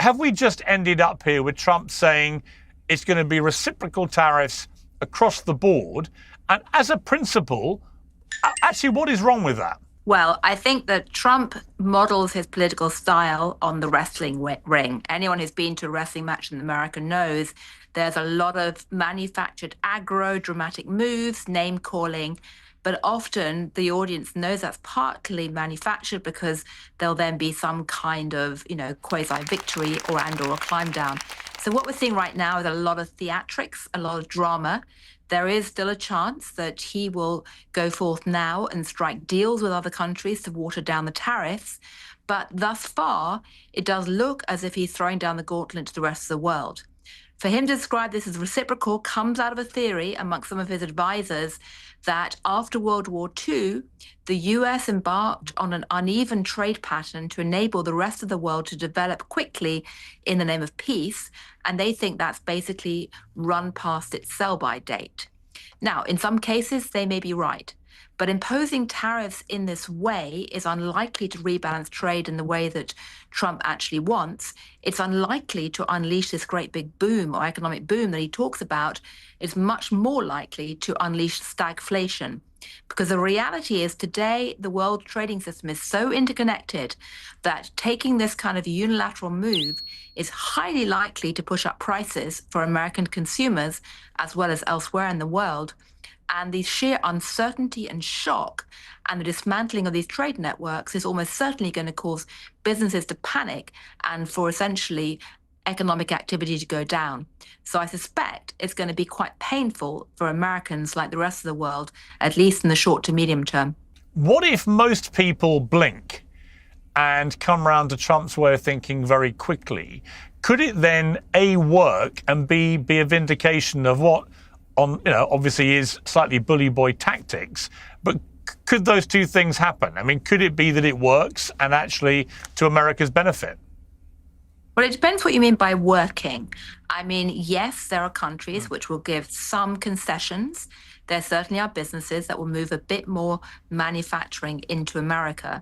have we just ended up here with Trump saying it's going to be reciprocal tariffs across the board? And as a principle, actually, what is wrong with that? Well, I think that Trump models his political style on the wrestling ring. Anyone who's been to a wrestling match in America knows there's a lot of manufactured aggro, dramatic moves, name calling, but often the audience knows that's partly manufactured because there'll then be some kind of, quasi-victory or a climb down. So what we're seeing right now is a lot of theatrics, a lot of drama. There is still a chance that he will go forth now and strike deals with other countries to water down the tariffs. But thus far, it does look as if he's throwing down the gauntlet to the rest of the world. For him to describe this as reciprocal comes out of a theory amongst some of his advisors that after World War II, the US embarked on an uneven trade pattern to enable the rest of the world to develop quickly in the name of peace, and they think that's basically run past its sell-by date. Now, in some cases, they may be right, but imposing tariffs in this way is unlikely to rebalance trade in the way that Trump actually wants. It's unlikely to unleash this great big boom or economic boom that he talks about. It's much more likely to unleash stagflation. Because the reality is today, the world trading system is so interconnected that taking this kind of unilateral move is highly likely to push up prices for American consumers as well as elsewhere in the world. And the sheer uncertainty and shock and the dismantling of these trade networks is almost certainly going to cause businesses to panic and for essentially economic activity to go down. So I suspect it's going to be quite painful for Americans like the rest of the world, at least in the short to medium term. What if most people blink and come round to Trump's way of thinking very quickly? Could it then, A, work, and B, be a vindication of what obviously is slightly bully boy tactics, but could those two things happen? I mean, could it be that it works and actually to America's benefit? Well, it depends what you mean by working. I mean, yes, there are countries which will give some concessions. There certainly are businesses that will move a bit more manufacturing into America.